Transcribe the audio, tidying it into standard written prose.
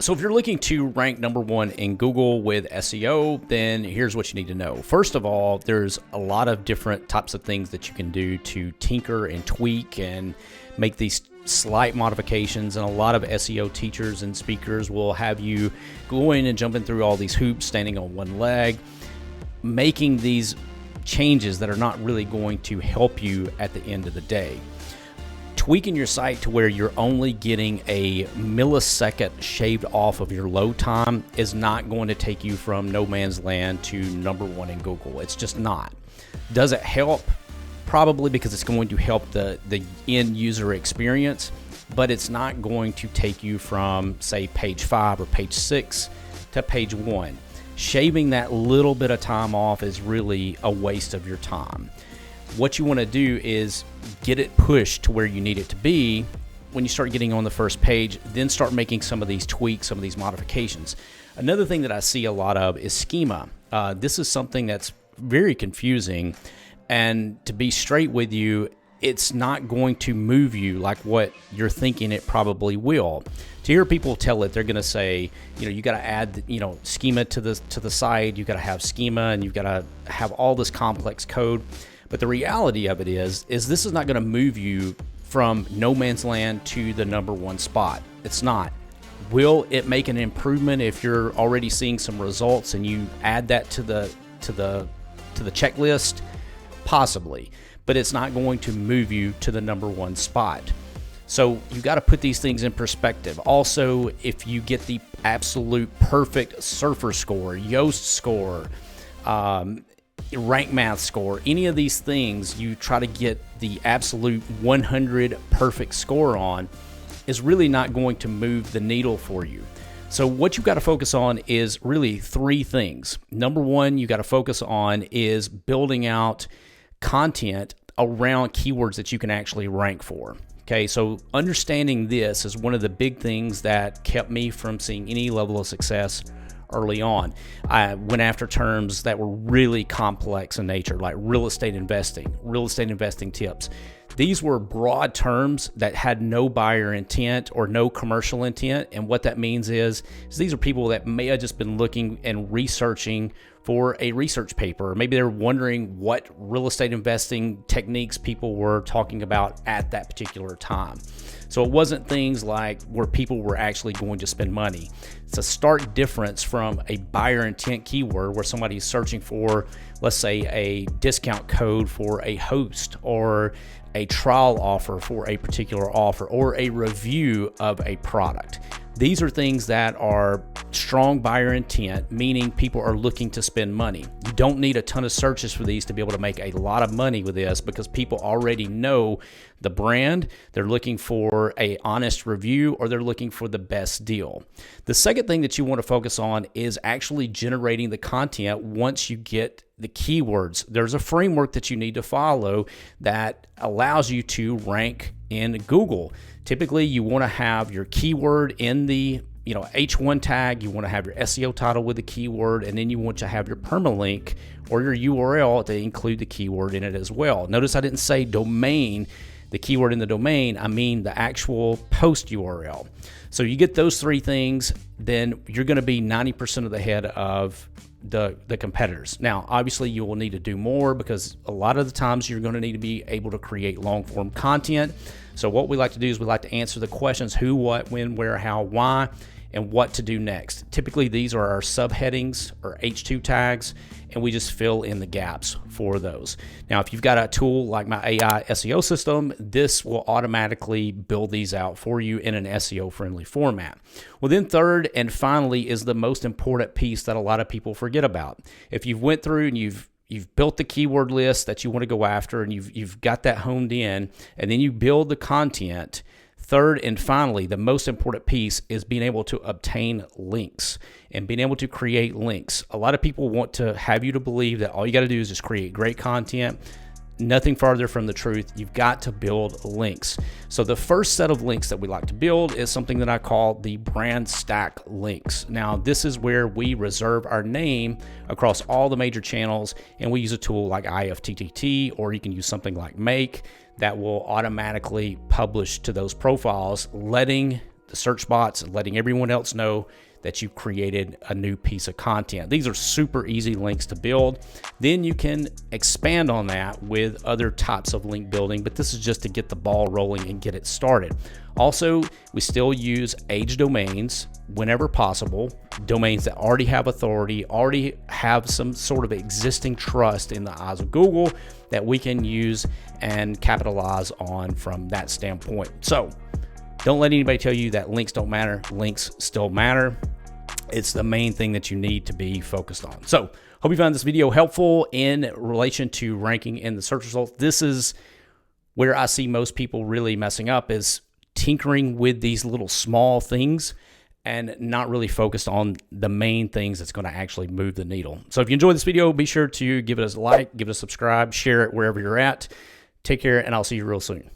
So if you're looking to rank number one in Google with SEO, then here's what you need to know. First of all, there's a lot of different types of things that you can do to tinker and tweak and make these slight modifications. And a lot of SEO teachers and speakers will have you going and jumping through all these hoops, standing on one leg, making these changes that are not really going to help you at the end of the day. Tweaking your site to where you're only getting a millisecond shaved off of your load time is not going to take you from no man's land to number one in Google. It's just not. Does it help? Probably, because it's going to help the end user experience, but it's not going to take you from, say, page 5 or page 6 to page 1. Shaving that little bit of time off is really a waste of your time. What you want to do is get it pushed to where you need it to be. When you start getting on the first page, then start making some of these tweaks, some of these modifications. Another thing that I see a lot of is Schema. This is something that's very confusing, and to be straight with you, it's not going to move you like what you're thinking it probably will. To hear people tell it, they're going to say, you got to add, schema to the site. You got to have schema, and you've got to have all this complex code. But the reality of it is this is not going to move you from no man's land to the number one spot. It's not. Will it make an improvement if you're already seeing some results and you add that to the checklist? Possibly, but it's not going to move you to the number one spot. So you got to put these things in perspective. Also, if you get the absolute perfect surfer score, Yoast score, rank math score, any of these things you try to get the absolute 100 perfect score on, is really not going to move the needle for you. So what you've got to focus on is really 3 things. Number one, you got to focus on is building out content around keywords that you can actually rank for. Okay, so understanding this is one of the big things that kept me from seeing any level of success early on. I went after terms that were really complex in nature, like real estate investing tips. These were broad terms that had no buyer intent or no commercial intent. And what that means is these are people that may have just been looking and researching for a research paper. Maybe they're wondering what real estate investing techniques people were talking about at that particular time. So it wasn't things like where people were actually going to spend money. It's a stark difference from a buyer intent keyword where somebody's searching for, let's say, a discount code for a host, or a trial offer for a particular offer, or a review of a product. These are things that are strong buyer intent, meaning people are looking to spend money. You don't need a ton of searches for these to be able to make a lot of money with this, because people already know the brand. They're looking for an honest review, or they're looking for the best deal. The second thing that you want to focus on is actually generating the content once you get the keywords. There's a framework that you need to follow that allows you to rank in Google. Typically, you want to have your keyword in the H1 tag. You want to have your SEO title with the keyword, and then you want to have your permalink or your URL to include the keyword in it as well. Notice I didn't say domain, the keyword in the domain. I mean the actual post URL. So you get those 3 things, then you're going to be 90% of the head of the competitors. Now, obviously, you will need to do more, because a lot of the times you're going to need to be able to create long form content. So what we like to do is we like to answer the questions: who, what, when, where, how, why, and what to do next. Typically, these are our subheadings or H2 tags, and we just fill in the gaps for those. Now, if you've got a tool like my AI SEO system, this will automatically build these out for you in an SEO friendly format. Well, then third and finally is the most important piece that a lot of people forget about. If you've went through and you've built the keyword list that you want to go after, and you've got that honed in, and then you build the content, third and finally, the most important piece is being able to obtain links and being able to create links. A lot of people want to have you to believe that all you got to do is just create great content. Nothing farther from the truth. You've got to build links. So the first set of links that we like to build is something that I call the brand stack links. Now, this is where we reserve our name across all the major channels, and we use a tool like IFTTT, or you can use something like Make that will automatically publish to those profiles, letting the search bots and letting everyone else know that you created a new piece of content. These are super easy links to build. Then you can expand on that with other types of link building, but this is just to get the ball rolling and get it started. Also, we still use age domains whenever possible, domains that already have authority, already have some sort of existing trust in the eyes of Google that we can use and capitalize on from that standpoint. So don't let anybody tell you that links don't matter. Links still matter. It's the main thing that you need to be focused on. So hope you found this video helpful in relation to ranking in the search results. This is where I see most people really messing up, is tinkering with these little small things and not really focused on the main things that's going to actually move the needle. So if you enjoyed this video, be sure to give it a like, give it a subscribe, share it wherever you're at. Take care, and I'll see you real soon.